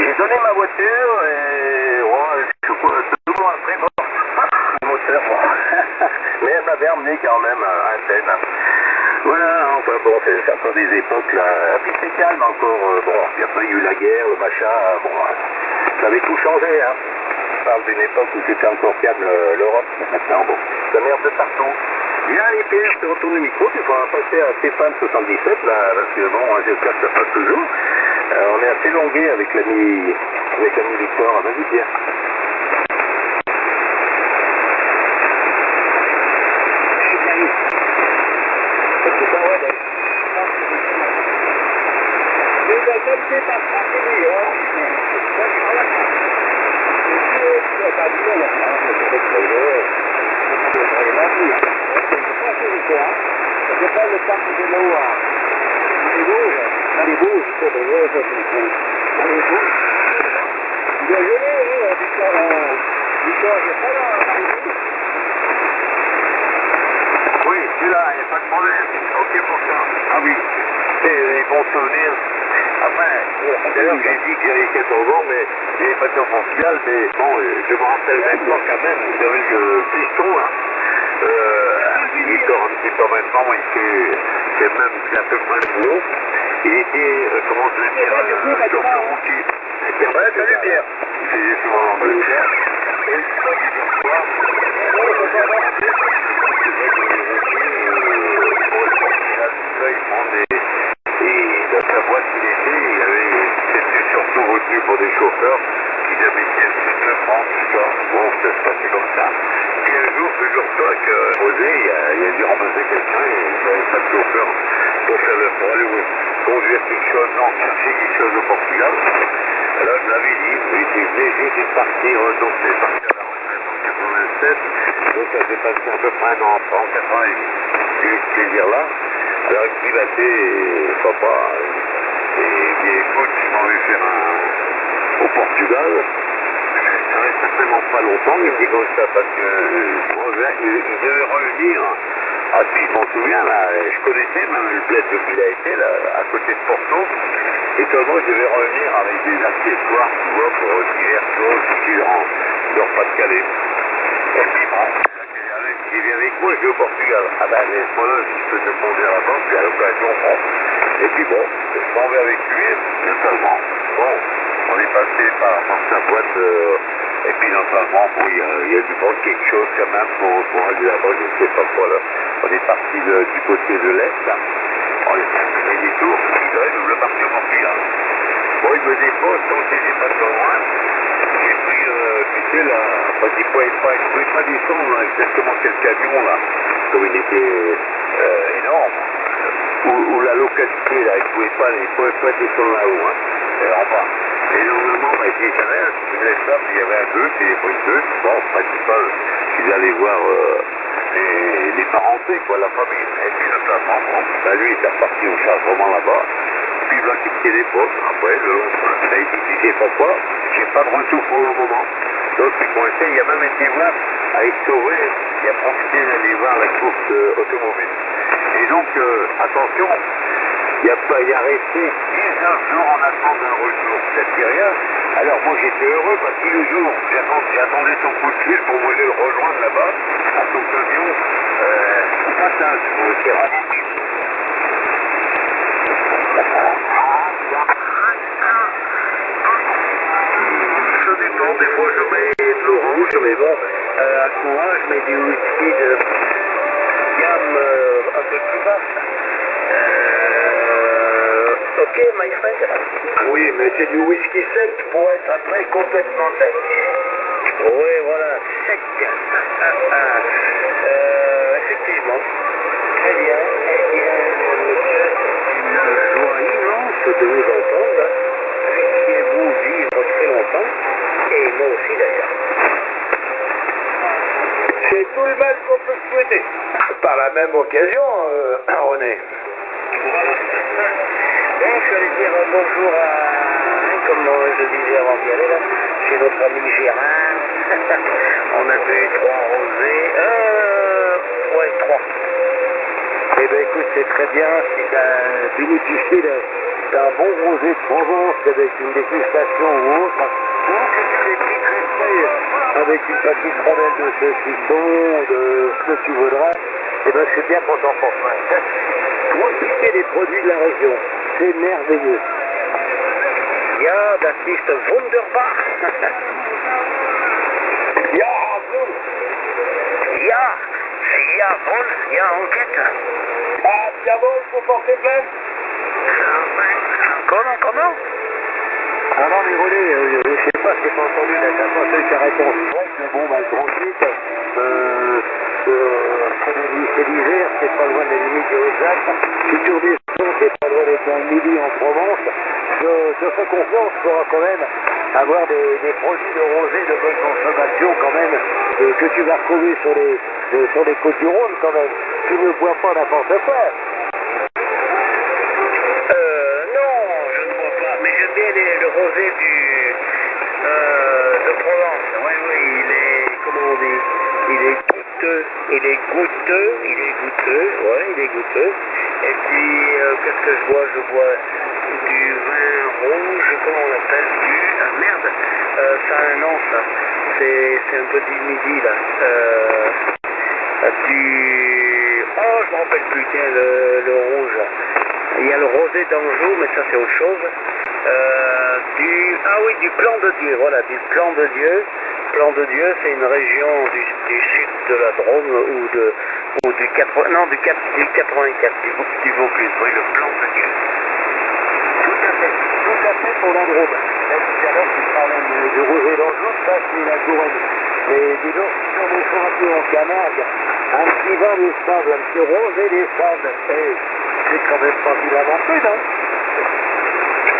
J'ai donné ma voiture et je crois 2 mois après, bon, le moteur, bon. Mais elle m'avait emmené quand même à Athènes. Voilà, enfin bon, c'est encore des époques là. Puis c'est calme encore, bon, il n'y a pas eu la guerre, le machin, bon, ça avait tout changé, hein. On parle d'une époque où c'était encore calme l'Europe, mais maintenant, bon, ça merde de partout. Bien, allez Pierre, je te retourne le micro, tu pourras passer à Stéphane 77 là, parce que bon, j'espère que ça passe toujours. On est assez longué avec l'ami Victor, vas-y Pierre. Oui, c'est là, il n'y a pas de problème. Ok pour ça. Ah oui, c'est les bons souvenirs. Enfin, d'ailleurs j'ai dit que j'avais 14 ans, mais j'ai pas été au Portugal, mais bon, je me rappelle maintenant quand même, vous avez le piston, hein. Il sort un petit peu maintenant, c'est à peu près le boulot. Il était, comment je vais dire, chauffeur routier. Ouais, salut Pierre. J'ai souvent en Angleterre. Et dans sa boîte qu'il était, c'était surtout retenu pour des chauffeurs qui avaient bien plus de France, tout ça. Bon, ça se passait comme ça. Et un jour, figure-toi que Rosé, il a dû remplacer quelqu'un et il n'avait pas de chauffeur pour aller conduire quelque chose, non, chercher quelque chose au Portugal. Alors je l'avais dit, il était obligé de partir, donc c'est parti à la retraite en 87, donc ça s'est passé à peu près en 88. J'ai eu ce plaisir-là. Alors il me dit, bah papa, et bien écoute, je m'en vais faire au Portugal. Ça reste certainement pas longtemps, il me dit comme ça, parce que il devait revenir. Ah, puis je m'en souviens, là, je connaissais même le bled où il a été, là, à côté de Porto. Et comment je devais revenir avec des accessoires, tu vois, pour diverses choses, qui leur Pas-de-Calais. Et puis bon, il vient avec moi, je vais au Portugal. Ah ben, laisse-moi là, si je peux te conduire là-bas, puis à l'occasion, bon. Et puis bon, je m'en vais avec lui, naturellement. Bon, on est passé par sa boîte, et puis naturellement, bon, il y a du bon quelque chose quand même pour aller là-bas, je ne sais pas quoi là. On est parti du côté de l'Est, là. On est fait des tours, il devrait nous le partir au Portugal. Bon, il me dépose, donc il n'est pas trop loin. J'ai pris, tu sais, là, enfin, il ne pouvait pas descendre exactement quel camion, là, comme il était énorme. Ou la localité, là, il ne pouvait pas descendre là-haut, hein, en bas. Et normalement, bah, il savait, si tu laisses ça, il y avait un bus, il n'y avait pas une bus. Bon, principal, je suis allé voir les parentés, quoi, la famille. Et puis, notamment, bon, bah, lui, il est reparti au chargement là-bas. Puis, il a quitté les postes. Après, le lendemain, il a dit, tu sais pourquoi? J'ai pas de retour pour le moment. Donc, il coincé, il a même été voir avec Sauvé, il a profité d'aller voir la course automobile. Et donc, attention, il a resté 19 jours en attente d'un retour. Ça ne dit rien. Alors moi j'étais heureux parce que le jour, j'attendais son coup de fil pour me le rejoindre là-bas, à son camion, au passage, au terrain. Ça dépend, des fois je mets de l'eau rouge, mais bon, à ce moment-là je mets du whisky de gamme un peu plus basse. Ok, my friend. Oui, mais c'est du whisky sec pour être après complètement sec. Oui, voilà, sec. Effectivement. Très bien. Eh bien, monsieur, c'est une joie immense de vous entendre. Puissiez-vous vivre très longtemps. Et moi aussi, d'ailleurs. C'est tout le mal qu'on peut souhaiter. Par la même occasion, René. Bon, je suis allé dire bonjour à, comme je disais avant d'y aller, là, chez notre ami Gérard. On a bu 3 rosés. Ouais, 3. Eh bien, écoute, c'est très bien. Si t'as bénéficié d'un bon rosé de Provence avec une dégustation ou autre, ou que tu les titrerais avec une petite rondelle de saucisson, de ce que tu voudras, eh ben je suis bien content pour toi. Profiter des produits de la région, c'est merveilleux. Ja, das ist wunderbar. Ja, bon. Jawohl, ja, enquête. Ah, jawohl, faut porter plainte. Comment Ah non, mais René, je sais pas, j'ai pas entendu la dernière fois ta réponse. Ouais, mais bon, bah, le grand site, c'est l'hiver, c'est pas loin de la limite des Hautes-Alpes. Si tu redescends, c'est pas loin d'être dans le midi en Provence. Je fais confiance, tu pourras quand même avoir des produits de rosé de bonne consommation quand même, que tu vas retrouver sur les côtes du Rhône quand même. Tu ne bois pas n'importe quoi. Non, je ne bois pas, mais j'aime bien le rosé de Provence. Oui, il est, comment on dit, il est goûteux, Et puis, qu'est-ce que je bois? Je bois du vin rouge, comment on appelle? Merde, ça a un nom, ça. C'est un peu du midi, là. Oh, je me rappelle plus, tiens, le rouge. Il y a le rosé d'Anjou, mais ça c'est autre chose. Du Plan de Dieu, voilà, du Plan de Dieu. Plan de Dieu, c'est une région du sud de la Drôme du 84, du Vaucluse, oui, le Plan de Dieu. Tout à fait pour la Drôme. Là, tout à l'heure, tu parlais du rosé d'Anjou, ça c'est la Touraine. Mais dis donc, si on descend un peu en Camargue, un petit vin des sables, un petit rosé des sables, c'est quand même pas vilain non plus, non?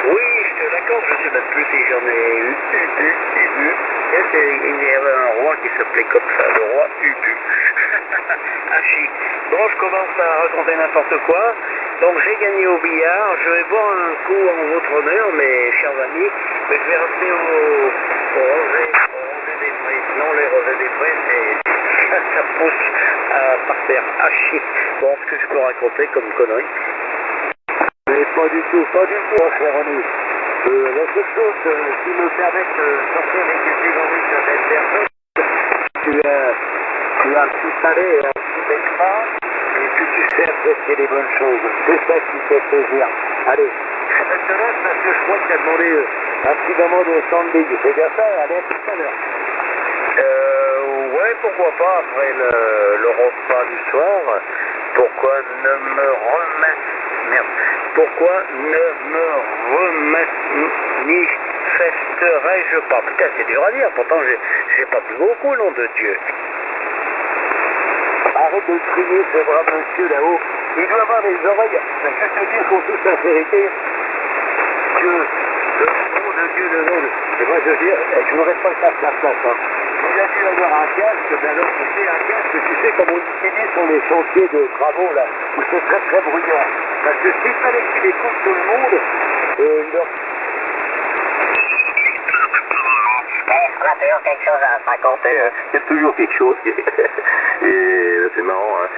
Oui, je te l'accorde, je sais même plus si j'en ai eu. Il y avait un roi qui s'appelait comme ça, le roi Ubu. Archi. Bon, je commence à raconter n'importe quoi. Donc j'ai gagné au billard, je vais boire un coup en votre honneur, mes chers amis, mais je vais rester au rosé des prés. Non, les rosés des prés, ça pousse par terre. Archi. Bon, ce que je peux raconter comme connerie. Mais pas du tout, mon cher René. La seule chose qui me permet de sortir les catégories de certaines personnes, tu as un petit palais et un petit extra, et que tu sais apprécier les bonnes choses. C'est ça qui fait plaisir. Allez, je te laisse parce que je crois que tu as demandé un petit moment de standing. C'est bien ça, allez, à tout à l'heure. Ouais, pourquoi pas, après le repas du soir, pourquoi ne me manifesterais-je pas? Putain, c'est dur à dire, pourtant j'ai pas bu beaucoup, nom de Dieu. Arrête de crier, ce brave monsieur là-haut. Il doit avoir des oreilles. Je te dis qu'en toute sincérité, Dieu, le nom de Dieu de l'homme. Et moi je veux dire, je n'aurais pas le faire sa place. Hein. Il a dû avoir un casque, ben alors tu sais, un casque, tu sais comme on utilise sur les chantiers de travaux là, où c'est très très bruyant. Parce que s'il fallait qu'il écoute tout le monde, il leur... On a toujours quelque chose à raconter. Il y a toujours quelque chose. Et c'est marrant. Hein.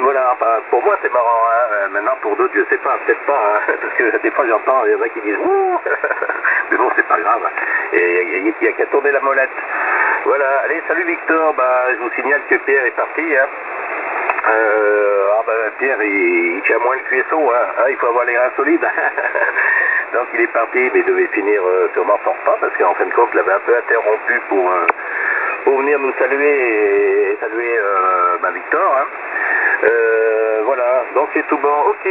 Voilà, enfin, pour moi c'est marrant. Hein. Maintenant pour d'autres, je sais pas, peut-être pas. Hein. Parce que des fois j'entends, il y en a qui disent ouh. Mais bon, c'est pas grave. Et il n'y a qu'à tourner la molette. Voilà, allez, salut Victor. Bah, je vous signale que Pierre est parti. Hein. Pierre, il tient moins le cuisseau. Hein. Il faut avoir les reins solides. Donc il est parti, mais il devait finir sûrement son repas, parce qu'en fin de compte, il avait un peu interrompu pour venir nous saluer et saluer Victor. Hein. Voilà, donc c'est tout bon. Ok,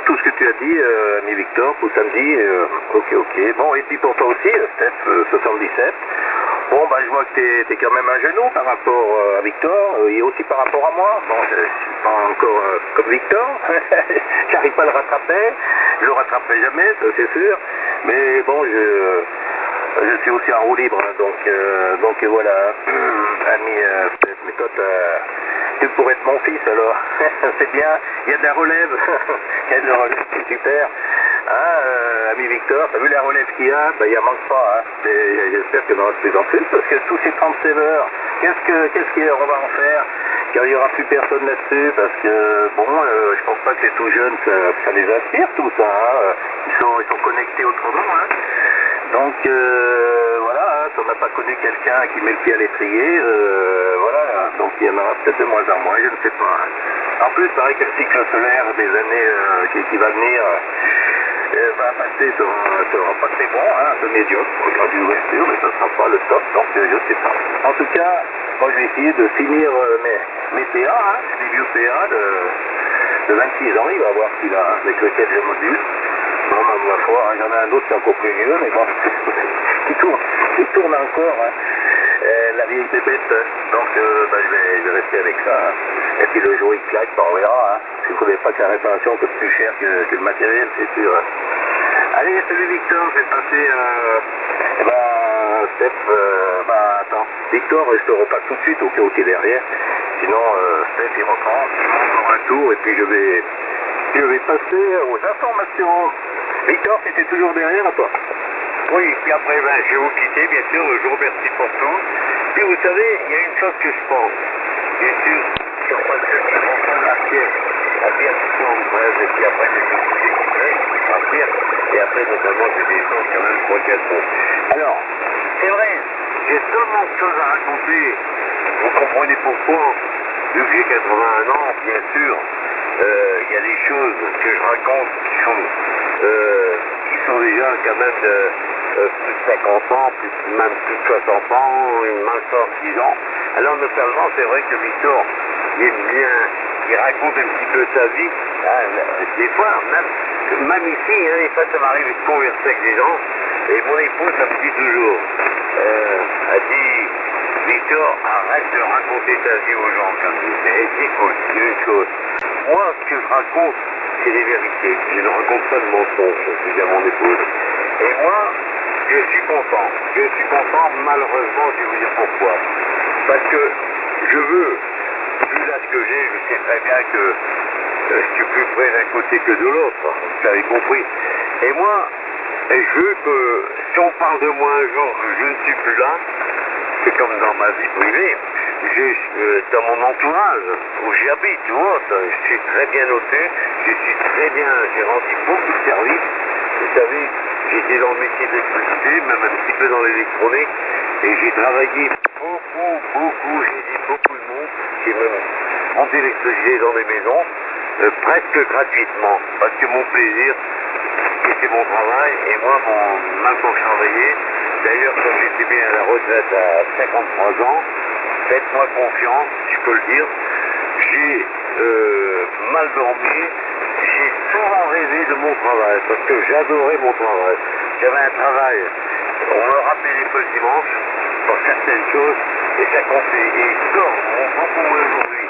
tout ce que tu as dit, ami Victor, pour samedi. Ok. Bon, et puis pour toi aussi, Steph 77. Bon, bah, je vois que t'es quand même un genou par rapport à Victor, et aussi par rapport à moi. Bon, je suis pas encore comme Victor, j'arrive pas à le rattraper, je le rattraperai jamais, ça c'est sûr, mais bon, je suis aussi en roue libre, hein, donc voilà, ami, mais toi, tu pourrais être mon fils alors, c'est bien, il y a de la relève, c'est super. Hein, ami Victor, t'as vu la relève qu'il y a? Ben, il en manque pas, hein. J'espère qu'il y en aura de plus en plus, parce que tous ces 37 heures, qu'est-ce qu'on va en faire? car il n'y aura plus personne là-dessus, parce que, bon, je pense pas que les tout jeunes, ça les inspire tout ça, hein. Ils sont connectés autrement, hein. Donc, voilà, hein, si on n'a pas connu quelqu'un qui met le pied à l'étrier, voilà, donc il y en aura peut-être de moins en moins, je ne sais pas, hein. En plus, il paraît que le cycle solaire des années qui va venir va passer sera pas très bon, hein, un peu médiocre, au grade d'ouverture, mais ça ne sera pas le top, donc je ne sais pas. En tout cas, moi je vais essayer de finir mes PA, hein, des vieux PA de 26 ans, il va voir celui-là, hein, avec lequel je module. Non, ma foi, hein, il y en a un autre qui est encore plus vieux, mais bon, qui tourne encore, hein. La vieille pépette, donc je vais rester avec ça, hein. Et puis le jour il claque, on verra, hein. Parce qu'il ne faudrait pas que la réparation coûte plus cher que le matériel, c'est sûr, hein. Allez, salut Victor, je vais passer Steph, attends, Victor, je te repasse tout de suite au cas où tu es derrière, sinon Steph il reprend, il fait encore un tour et puis je vais passer aux informations. Victor, tu étais toujours derrière à toi? Oui, puis après, je vais vous quitter, bien sûr, je vous remercie pour tout. Puis vous savez, il y a une chose que je pense. Bien sûr, si on passe la pierre qui tourne, et puis après, la pierre, et après, notamment, j'ai des choses quand même pour qu'elles sont. Alors, c'est vrai, j'ai tellement de choses à raconter. Vous comprenez pourquoi, vu que j'ai 81 ans, bien sûr, il y a des choses que je raconte qui sont déjà quand même plus de 50 ans, même plus de 60 ans, une main 10 ans. Alors notamment, c'est vrai que Victor, il aime bien, il raconte un petit peu sa vie. Hein, des fois, même ici, hein, des fois ça m'arrive de converser avec des gens, et mon épouse, elle me dit toujours, elle dit, Victor, arrête de raconter ta vie aux gens, comme tu fais. Et écoute, c'est une chose. Moi, ce que je raconte, c'est les vérités. Je ne raconte pas de mensonges, je dis à mon épouse. Et moi, je suis content. Je suis content, malheureusement, je vais vous dire pourquoi. Parce que je veux, vu l'âge que j'ai, je sais très bien que je suis plus près d'un côté que de l'autre. Vous avez compris. Et moi, je veux que, si on parle de moi un jour, je ne suis plus là, c'est comme dans ma vie privée, dans mon entourage où j'habite ou autre, je suis très bien noté, j'ai rendu beaucoup de services. Vous savez, j'étais dans le métier de l'électricité, même un petit peu dans l'électronique, et j'ai travaillé beaucoup, j'ai aidé beaucoup de monde, j'ai même monté l'électricité dans des maisons, presque gratuitement, parce que mon plaisir, c'était mon travail, et moi, même quand je travaillais, d'ailleurs, quand j'étais bien à la retraite à 53 ans, faites-moi confiance, je peux le dire, j'ai mal dormi, j'ai souvent rêvé de mon travail, parce que j'adorais mon travail. J'avais un travail, on me rappelait les peu le dimanche, pour certaines choses, et ça comptait. Et encore, beaucoup moins aujourd'hui.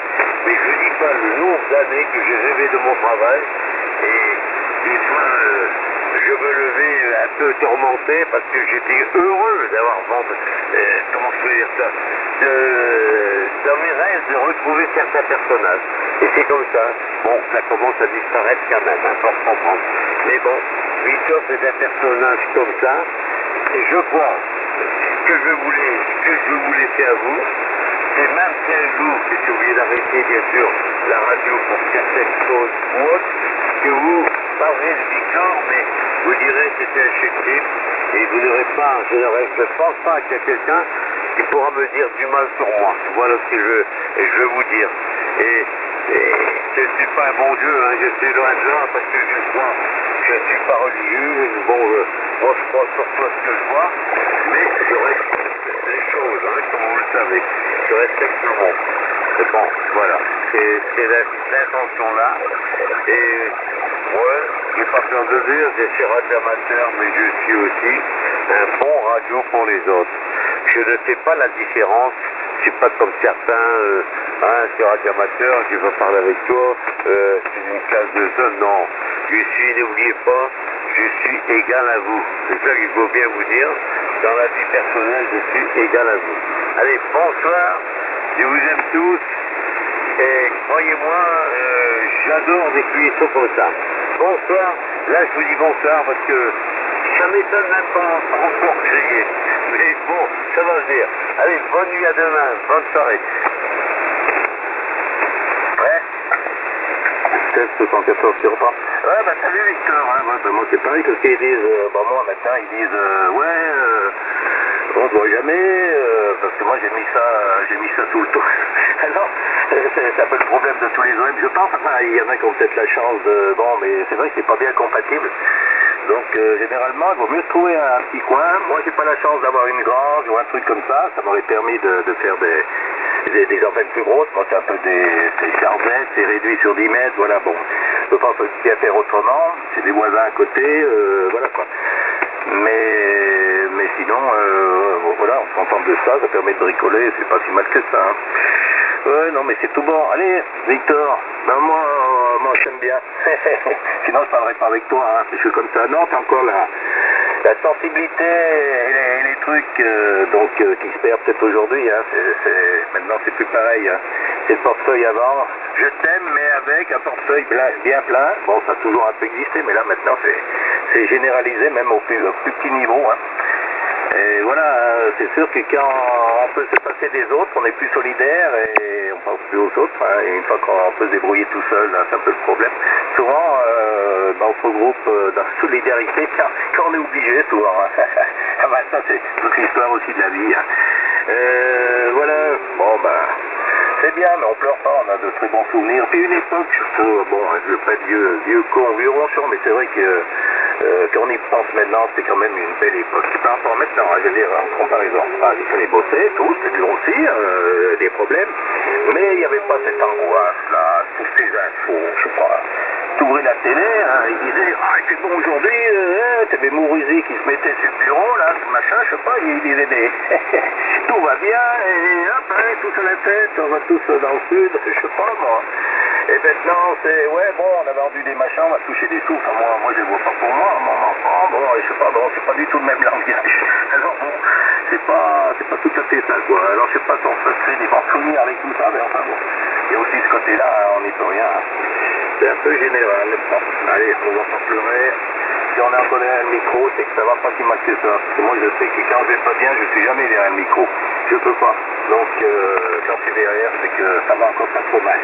Mais je ne dis pas le nombre d'années que j'ai rêvé de mon travail, et des fois, je me levais un peu tourmenté parce que j'étais heureux d'avoir vendu, comment je peux dire ça, dans mes rêves de retrouver certains personnages. Et c'est comme ça. Bon, ça commence à disparaître quand même, hein, pour comprendre. Mais bon, Victor c'est un personnage comme ça, et je crois que je vous laisser à vous, c'est même si un jour, si j'ai oublié d'arrêter bien sûr la radio pour certaines choses ou autres, que vous parlerez de Victor, mais vous direz que c'était un chef-type, et vous n'aurez pas, je ne pense pas qu'il y a quelqu'un qui pourra me dire du mal sur moi. Voilà ce que je veux vous dire. Et je ne suis pas un bon Dieu, hein, je suis loin de là parce que je ne suis pas religieux, bon, moi je crois surtout à ce que je vois, mais je respecte les choses, hein, comme vous le savez, je respecte tout le monde. C'est bon, voilà, c'est l'intention là, et moi, je n'ai pas peur de dire, je suis radio amateur, mais je suis aussi un bon radio pour les autres. Je ne sais pas la différence. Je suis pas comme certains, c'est radio amateur, je veux parler avec toi, c'est une classe de zone, non. Je suis, n'oubliez pas, je suis égal à vous. C'est ça qu'il faut bien vous dire. Dans la vie personnelle, je suis égal à vous. Allez, bonsoir, je vous aime tous, et croyez-moi, j'adore des cuissons comme ça. Bonsoir, là je vous dis bonsoir parce que ça m'étonne même pas encore crier. Mais bon, ça va venir. Allez, bonne nuit à demain, bonne soirée. Steph 74 qui reprend. Ouais, bah salut Victor, hein, ouais, bah, moi c'est pareil, parce qu'ils disent, moi maintenant ils disent, on ne voit jamais, parce que moi j'ai mis ça sous le toit. Alors, c'est un peu le problème de tous les OM, je pense. Enfin, il y en a qui ont peut-être la chance de... Bon, mais c'est vrai que c'est pas bien compatible. Donc, généralement, il vaut mieux trouver un petit coin. Moi, j'ai pas la chance d'avoir une grange ou un truc comme ça. Ça m'aurait permis de faire des antennes plus grosses. Moi, c'est un peu des charbettes, c'est réduit sur 10 mètres, voilà, bon. Je pense aussi à faire autrement. C'est des voisins à côté, voilà, quoi. Mais sinon, voilà, on se contente de ça, ça permet de bricoler, c'est pas si mal que ça. Hein. Ouais, non, mais c'est tout bon. Allez, Victor, ben moi j'aime bien. Sinon, je parlerai pas avec toi, hein, je suis comme ça. Non, t'as encore la sensibilité et les trucs qui se perdent peut-être aujourd'hui. Hein, maintenant, c'est plus pareil. Hein. C'est le portefeuille avant. Je t'aime, mais avec un portefeuille bien plein. Bon, ça a toujours un peu existé, mais là, maintenant, c'est généralisé, même au plus petit niveau. Hein. Et voilà, c'est sûr que quand on peut se passer des autres, on est plus solidaire et on pense plus aux autres. Hein, et une fois qu'on peut se débrouiller tout seul, hein, c'est un peu le problème. Souvent, on se regroupe dans la solidarité quand on est obligé, souvent. Hein. Ah bah, ça, c'est toute l'histoire aussi de la vie. Hein. Voilà, bon, c'est bien, mais on pleure pas, on a de très bons souvenirs. Puis une époque, surtout, bon, je veux pas être vieux con, vieux ronchon, mais c'est vrai que quand on y pense maintenant, c'est quand même une belle époque. Par rapport maintenant, hein, je veux dire, en comparaison. Il fallait bosser, tout, c'était dur aussi, des problèmes, mais il n'y avait pas cette angoisse-là, toutes ces infos, je sais pas. T'ouvrais la télé, hein, il disait, il fait bon aujourd'hui, t'avais Mourouzi qui se mettait sur le bureau, là, machin, je sais pas, il disait tout va bien, et hop, tous à la tête, on va tous dans le sud, je sais pas, moi. Et maintenant, c'est, on a vendu des machins, on va toucher des sous. Enfin, moi, je les vois pas pour moi, mon enfant, je sais pas, c'est pas du tout le même langage. Alors, bon, c'est pas tout à fait ça, quoi. Alors, je sais pas si on se fait des bons souvenirs avec tout ça, mais enfin, bon. Il y a aussi ce côté-là, on n'y peut rien. C'est un peu général. Bon, allez, on va pas pleurer. Si on a encore derrière le micro, c'est que ça va pas si mal que ça. Parce que moi, je sais que quand je vais pas bien, je suis jamais derrière le micro. Je peux pas. Donc, quand je suis derrière, c'est que ça va encore pas trop mal.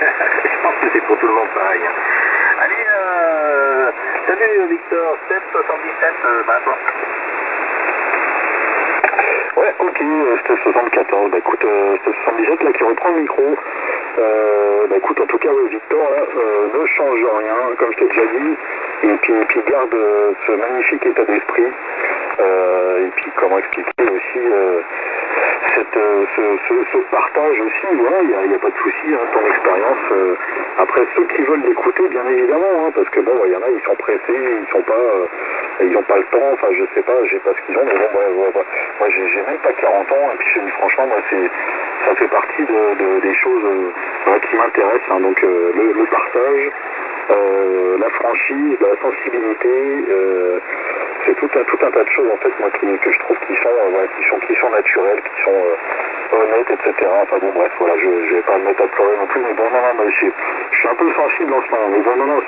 Je pense que c'est pour tout le monde pareil. Allez, salut Victor, Steph 77, toi. Ouais, ok, c'était 74. Bah écoute, c'était 77 là qui reprend le micro. Écoute, en tout cas, Victor, là, ne change rien, comme je t'ai déjà dit, et puis garde ce magnifique état d'esprit. Et puis comment expliquer aussi ce partage aussi, voilà, il n'y a pas de souci, hein, ton expérience. Après, ceux qui veulent l'écouter, bien évidemment, hein, parce que bon, il y en a, ils sont pressés, ils n'ont pas le temps, enfin je sais pas, j'ai pas ce qu'ils ont, mais bon, moi j'ai même pas 40 ans, et puis je dis franchement, moi ça fait partie des choses qui m'intéressent, hein, donc le partage, la franchise, la sensibilité, c'est tout un tas de choses en fait moi que je trouve qui sont naturelles, qui sont honnêtes, etc. Enfin bon bref, voilà, je vais pas me mettre à pleurer non plus, mais bon non, je suis un peu sensible en ce moment, mais bon non,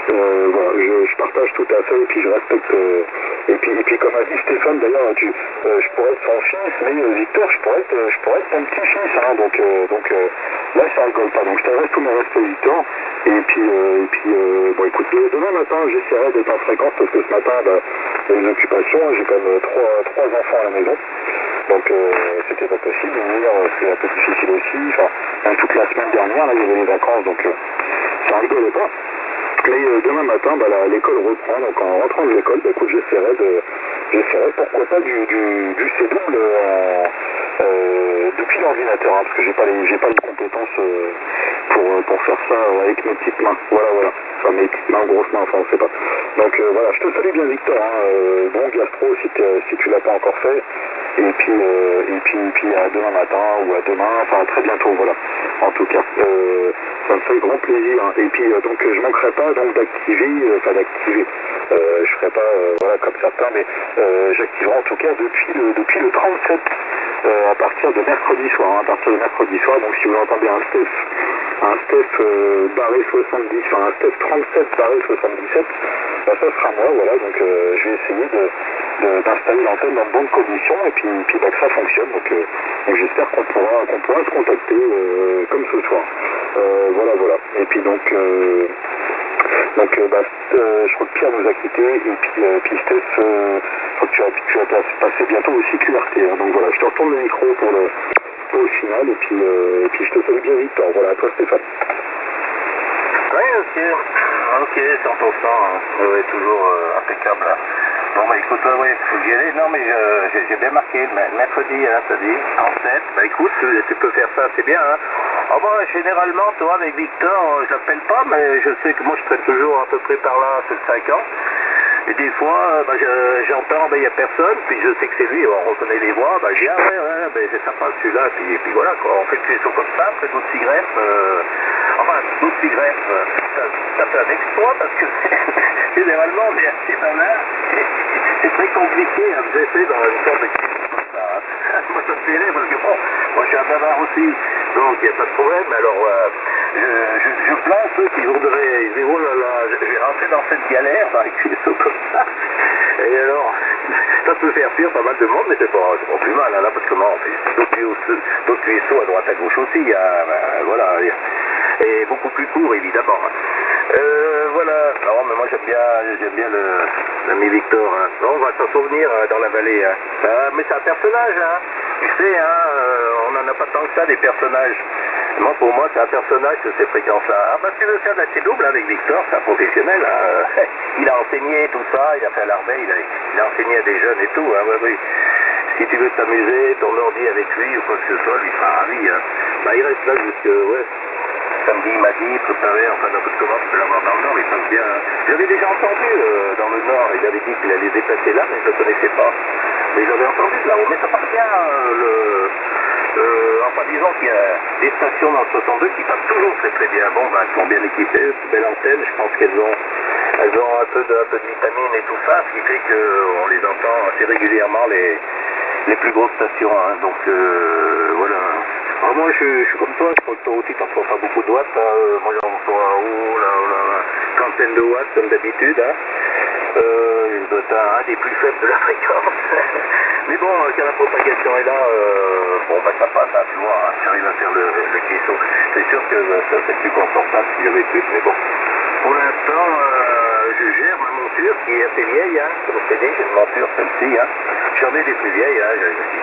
voilà, je partage tout à fait, et puis je respecte, et puis comme a dit Stéphane d'ailleurs, je pourrais être son fils, mais Victor, je pourrais être ton petit-fils, hein, donc là ça rigole pas, donc je t'adresse tout mon respect Victor, et puis bon écoute, demain matin j'essaierai d'être en fréquence, parce que ce matin, il y a des occupations, j'ai quand même trois enfants à la maison, donc c'était pas possible, hier c'est un peu difficile aussi, enfin même toute la semaine dernière, là il y avait les vacances, donc ça rigolait pas. Mais demain matin, l'école reprend, donc en rentrant de l'école, écoute, j'essaierai pourquoi pas du C-double depuis l'ordinateur, hein, parce que j'ai pas les compétences pour faire ça avec mes petites mains. Voilà. Enfin mes petites mains, grosses mains, enfin on sait pas. Donc voilà, je te salue bien Victor, hein, bon gastro si tu l'as pas encore fait. Et puis à demain matin ou à demain, enfin à très bientôt, voilà. En tout cas, ça me fait grand plaisir. Hein. Et puis donc je manquerai pas donc d'activer, je ferai pas voilà comme certains, mais j'activerai en tout cas depuis le 37 à partir de mercredi soir. Hein, à partir de mercredi soir, donc si vous entendez un Steph barré 70, enfin un Steph 37 barré 77, ça sera moi, voilà, donc je vais essayer d'installer l'antenne dans de bonnes conditions et puis bah, que ça fonctionne. Donc j'espère qu'on pourra se contacter comme ce soir. Voilà. Et puis donc je crois que Pierre nous a quittés et puis Steph, je crois que tu vas passer bientôt aussi QRT. Hein. Donc voilà, je te retourne le micro pour le final et puis je te salue bien Victor. Voilà, à toi Stéphane. Oui, ok, 100%, hein. Ouais, toujours impeccable. Hein. Bon bah écoute, ouais, faut que j'y aille. Non mais j'ai bien marqué, mercredi, hein, t'as dit, en 7. Bah écoute, tu peux faire ça, c'est bien. Hein. Oh, moi, généralement, toi, avec Victor, je l'appelle pas, mais je sais que moi, je traîne toujours à peu près par là, c'est 5 ans. Et des fois, j'entends, il n'y a personne, puis je sais que c'est lui, on reconnaît les voix, je dis, ah ouais, c'est sympa celui-là, puis voilà, quoi. On fait le saut comme ça, après d'autres cigarettes, d'autres cigarettes, ça fait un exploit, parce que généralement, on est assez malin, et c'est très compliqué à me laisser dans une sorte de comme ça. Hein. Moi, ça me fait rire, parce que bon, moi, je suis un bavard aussi, donc il n'y a pas de problème, alors je plains ceux qui voudraient, ils disent, oh là là, je vais rentrer dans cette galère, avec les sauts comme ça. Et alors, ça peut faire fuir pas mal de monde, mais c'est pas plus mal, hein, là, parce que moi, on fait d'autres vaisseaux à droite à gauche aussi, voilà, et beaucoup plus court, évidemment. Voilà, non, mais moi j'aime bien l'ami Victor, hein. Non, on va s'en souvenir dans la vallée, hein. Mais c'est un personnage, hein. Tu sais, hein, on n'en a pas tant que ça, des personnages. Moi, pour moi, c'est un personnage de ces fréquences-là. Ah, parce que le faire d'assez double avec Victor, c'est un professionnel. Hein. Il a enseigné tout ça, il a fait à l'armée, il a enseigné à des jeunes et tout. Hein. Oui. Si tu veux t'amuser, ton ordi avec lui ou quoi que ce soit, lui sera ravi. Hein. Il reste là jusque, samedi, il m'a dit, préparé, enfin, n'importe comment, tu peux l'avoir dans le Nord, il passe bien. J'avais déjà entendu dans le Nord, il avait dit qu'il allait se déplacer là, mais je ne le connaissais pas. Mais j'avais entendu de là-haut, mais ça part bien, enfin, disons qu'il y a des stations dans le 62 qui passent toujours très très bien. Bon, elles sont bien équipées, belle antenne, je pense qu'elles ont un peu de vitamines et tout ça, ce qui fait qu'on les entend assez régulièrement, les plus grosses stations. Hein. Donc, voilà. Alors moi, je suis comme toi, je crois que toi aussi, t'en reçois pas beaucoup de watts. Hein. Moi, j'en reçois, quinzaine de watts, comme d'habitude. Hein. Je dois être un des plus faibles de la fréquence. Mais bon, quand la propagation est là, ça passe, hein, tu vois, hein, j'arrive à faire le caisson. C'est sûr que ça, c'est plus confortable si j'avais plus, mais bon. Pour l'instant, je gère ma monture qui est assez vieille, hein. Comme je t'ai dit, j'ai une monture celle-ci, hein. J'en ai des plus vieilles, hein.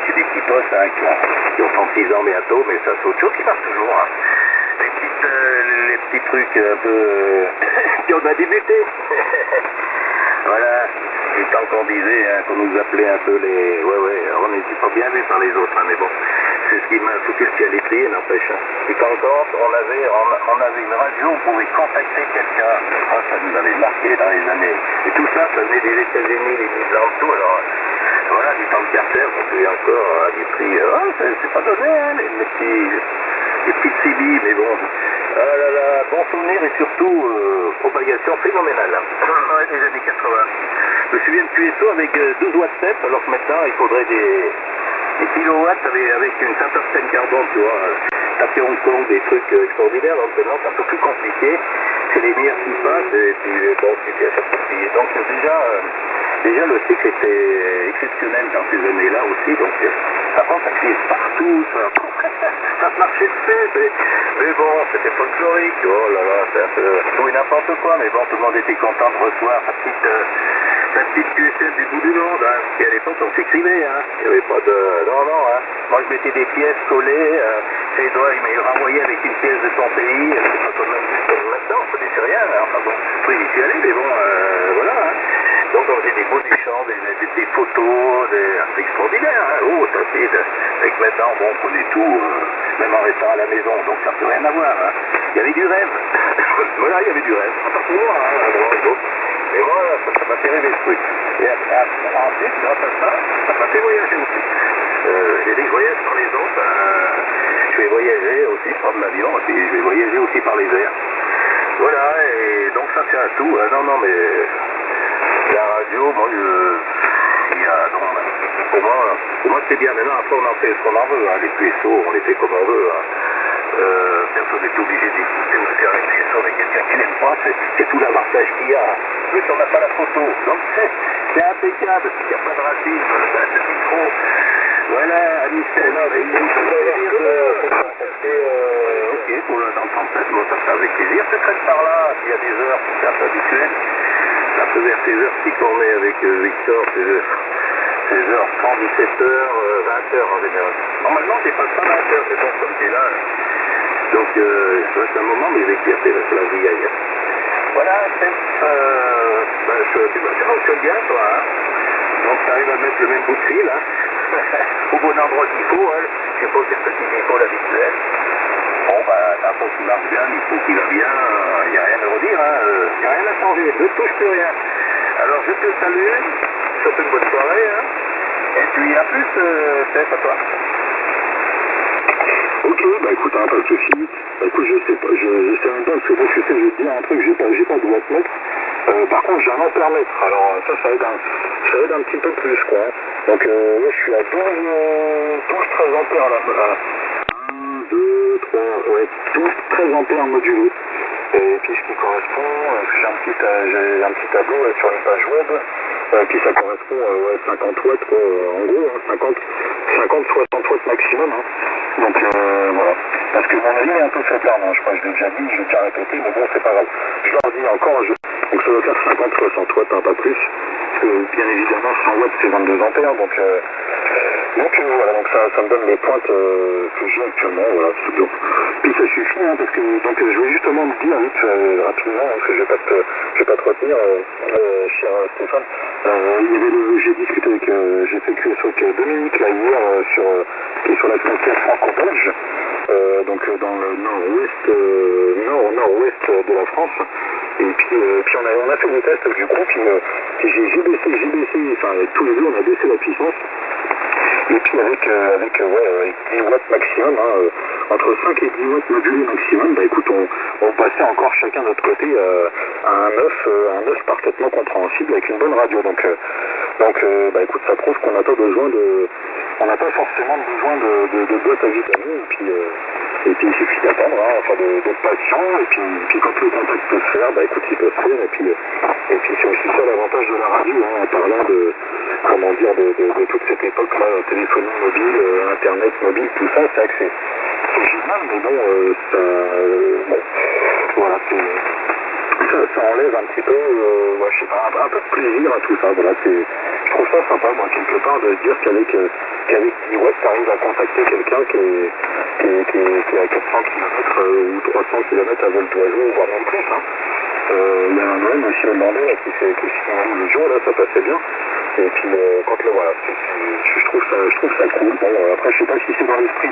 J'ai des petits postes, hein, qui ont 36 ans bientôt, mais ça c'est autre chose qui marche toujours, hein. Les petits trucs un peu qui ont débuté. Voilà, du temps qu'on disait, hein, qu'on nous appelait un peu les... on n'était pas bien vus par les autres, hein, mais bon, c'est ce qui m'a foutu le ciel étrier, n'empêche. Et quand on avait une radio, on pouvait contacter quelqu'un, ça nous avait marqué dans les années. Et tout ça, ça venait des États-Unis, les Midlands, tout, alors... Voilà, du temps de Carter, on peut encore à des prix... c'est pas donné, hein, les petites CB, mais bon... Ah là là, bon souvenir et surtout propagation phénoménale. Ouais, des années 80. Je me souviens de QSO avec 12 watts step, alors que maintenant il faudrait des kilowatts avec une Saint-Arsène carbone, tu vois. Taper Hong Kong, des trucs extraordinaires, donc maintenant c'est un peu plus compliqué. C'est les nerfs qui passent et puis bon, c'était à chaque fois plié. Donc déjà le cycle était exceptionnel dans ces années-là aussi, donc par contre ça criait partout, ça marchait dessus, mais bon, c'était folklorique, oh là là, c'est un peu tout et n'importe quoi, mais bon, tout le monde était content de recevoir sa petite QSL du bout du monde, hein, et à l'époque on s'écrivait, hein, il n'y avait pas de... Non, hein, moi je mettais des pièces collées, ses doigts, il m'a renvoyé avec une pièce de son pays, c'est pas comme maintenant, on ne connaissait rien, hein, enfin bon, après j'y suis allé, mais bon, voilà, hein. Donc on faisait des beaux échanges, des photos, c'est extraordinaire, hein. Oh, ça c'est... Avec maintenant, bon, on connaît tout, même en restant à la maison, donc ça ne peut rien avoir, hein. Il y avait du rêve. Voilà, il y avait du rêve. Pas pour moi, hein, à droite et gauche. Mais moi, ça m'a fait rêver ce truc. Et ensuite, grâce à ça m'a fait voyager aussi. J'ai dit que je voyage par les autres, je vais voyager aussi, prendre l'avion, et puis je vais voyager aussi par les airs. Voilà, et donc ça tient à tout. Non, mais... La radio, moi, pour moi c'est bien. Maintenant, après, on en fait ce qu'on en veut. Hein. Les QSO, on les fait comme on veut. Hein. Personne n'est obligé d'écouter ou de faire les QSO avec quelqu'un qui n'aime pas. C'est tout l'avantage qu'il y a. En plus, on n'a pas la photo. Donc, C'est impeccable, parce qu'il n'y a pas de racisme, ce micro. Voilà, Anistel, ok, pour dans le 37, bon, ça fait avec plaisir. Je traite par là, il y a des heures qui sont un peu habituelles. Ça peut vers ces heures-ci qu'on est avec Victor, ces heures 30, 17h, 20h en général. Normalement, c'est pas ça 20h, c'est bon comme tu es là. Donc, je reste un moment, mais avec fierté, c'est la vie ailleurs. Voilà, c'est bon, tu bien, toi, hein. Donc, tu arrives à mettre le même bout de fil, hein. Au bon endroit qu'il faut, hein. Je suppose que c'est le petit épaule habituel. Bon, t'as un pot qui marche bien, il faut qu'il va bien, il n'y a rien à redire, hein. Il n'y a rien à changer, ne touche plus rien. Alors, je te salue, je te souhaite une bonne soirée, hein. Et puis, à plus, Steph, à toi. Ok, bah écoute, hein, pas de soucis. Bah écoute, je sais pas, je sais même pas, parce que moi, je sais, je vais te dire un truc, j'ai pas de wattmètre. Par contre, j'ai un ampèremètre, alors ça aide un petit peu plus, quoi. Donc, là, je suis à 12-13 ampères, là. 1, 2, 3, ouais, 12-13 ampères modulés. Et puis, ce qui correspond, j'ai un petit tableau sur une page web, puis ça correspond à 50 watts, quoi, en gros, hein, 50-60 watts maximum, hein. Donc, voilà. Parce que mon avis est un peu faible, hein. Je crois que je l'ai déjà dit, je l'ai déjà répété, mais bon, c'est pas grave. Je leur dis encore, donc ça doit faire 50-60 watts, hein, pas plus. Parce que, bien évidemment, 100 watts, c'est 22 ampères, donc voilà, donc ça me donne les pointes que j'ai actuellement, voilà. Donc, puis ça suffit, hein, parce que, donc, je voulais justement te dire, vite, rapidement, parce que je vais pas te retenir, cher Stéphane, j'ai discuté avec, j'ai fait QSO avec Dominique, là, hier, qui est sur la frontière franco-belge, donc dans le nord-ouest de la France. Et puis on a fait des tests du groupe, j'ai baissé, enfin avec tous les deux on a baissé la puissance. Et puis avec 10 watts maximum, hein, entre 5 et 10 watts modulés maximum, bah écoute, on passait encore chacun de notre côté à un 9 parfaitement compréhensible avec une bonne radio. Donc bah écoute, ça prouve qu'on n'a pas forcément besoin de boîte à vitamines, et puis il suffit d'attendre, hein, enfin d'être patient, et puis quand le contact peut se faire, bah écoute, il peut se faire, et puis c'est aussi ça l'avantage de la radio, hein, en parlant de toute cette époque-là, téléphonie mobile, internet mobile, tout ça, c'est vrai que c'est génial, mais bon, voilà, ça enlève un petit peu, je sais pas, un peu de plaisir à tout ça, voilà, je trouve ça sympa, moi, quelque part, de se dire qu'avec 10 watts, t'arrives à contacter quelqu'un qui est à 400 km ou 300 km à vol d'oiseau, voire même plus, hein. Il y a un homme aussi hollandais là, qui signalait le jour, là, ça passait bien. Et puis, voilà, je trouve ça cool. Bon, après, je sais pas si c'est dans l'esprit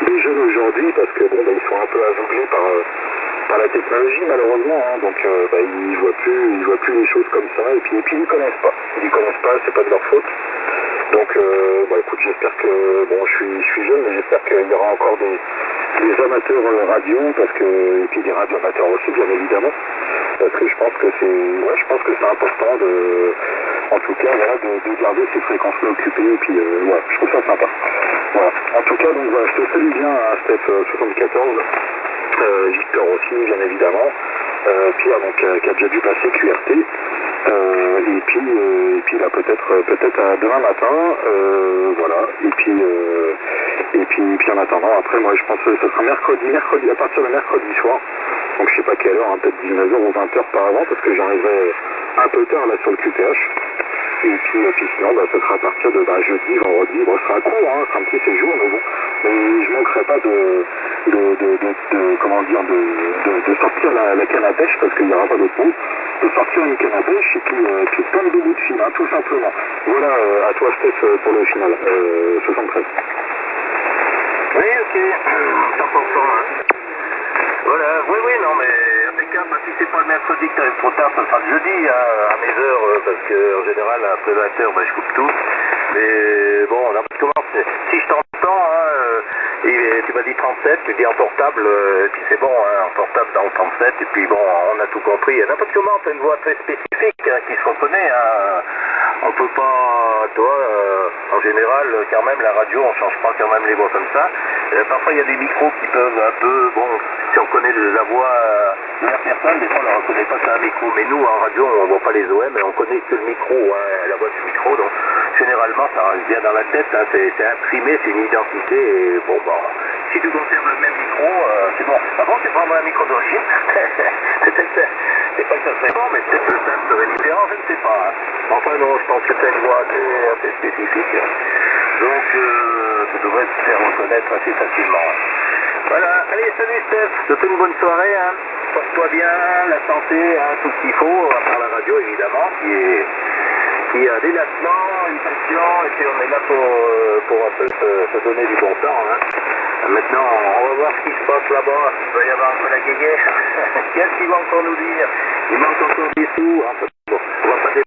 des jeunes aujourd'hui, parce que, bon, ils sont un peu aveuglés par la technologie, malheureusement, hein. Donc, ils voient plus les choses comme ça, et puis ils connaissent pas. Ils connaissent pas, c'est pas de leur faute. Donc, écoute, j'espère que, bon, je suis jeune, mais j'espère qu'il y aura encore des amateurs radio, et puis des radio amateurs aussi, bien évidemment, parce que je pense que c'est important en tout cas, voilà, de garder ces fréquences-là occupées, et puis, je trouve ça sympa. Voilà. En tout cas, donc, voilà, je te salue bien, hein, Steph 74, Victor aussi, bien évidemment, Pierre, donc, qui a déjà dû passer QRT, et puis là, peut-être demain matin, voilà, et puis en attendant, après, moi, je pense que ce sera mercredi, à partir de mercredi soir, donc je sais pas quelle heure, hein, peut-être 19h ou 20h par avant, parce que j'arriverai un peu tard, là, sur le QTH, et puis sinon, ce sera à partir de jeudi, vendredi, bon, ce sera court, hein, ce sera un petit séjour, mais bon, mais je manquerai pas de sortir la canne à pêche, parce qu'il n'y aura pas d'autre mot, de sortir une canne à pêche, et puis plein de bouts de fil, hein, tout simplement. Voilà, à toi, Steph, pour le final, 73. Oui, ok, 100%, hein. Voilà, oui, non, mais impeccable, si c'est pas le mercredi que t'arrives trop tard, ça sera le jeudi, hein, à mes heures, parce qu'en général, après 20h, je coupe tout. Mais bon, n'importe comment, si je t'entends, hein, tu m'as dit 37, tu dis en portable, et puis c'est bon, hein, en portable dans le 37, et puis bon, on a tout compris. N'importe comment, t'as une voix très spécifique, hein, qui se reconnaît, hein. On peut pas, toi, en général, quand même, la radio, on change pas quand même les voix comme ça. Parfois, il y a des micros qui peuvent un peu, bon, si on connaît la voix La personne, des fois, on ne reconnaît pas ça un micro. Mais nous, en radio, on ne voit pas les OM, mais on connaît que le micro, hein, la voix du micro. Donc, généralement, ça reste bien dans la tête. Hein, c'est imprimé, c'est une identité. Et bon, si tu conserves le même micro, c'est bon. Par contre, c'est vraiment un micro d'origine. C'est pas que ça serait bon, mais peut-être le thème serait différent, je ne sais pas. Hein. Enfin, non, je pense que c'est une voix assez spécifique. Donc, tu devrais te faire reconnaître assez facilement. Voilà, allez, salut Steph, je te souhaite une bonne soirée, hein. Porte-toi bien, la santé, hein, tout ce qu'il faut, à part la radio évidemment, qui a des lassements, une passion, et puis on est là pour un peu se donner du bon temps. Hein. Maintenant, on va voir ce qui se passe là-bas, il va y avoir un peu la guéguerre. Qu'est-ce qu'ils vont encore nous dire? Il manque encore des sous, hein. Bon, on va pas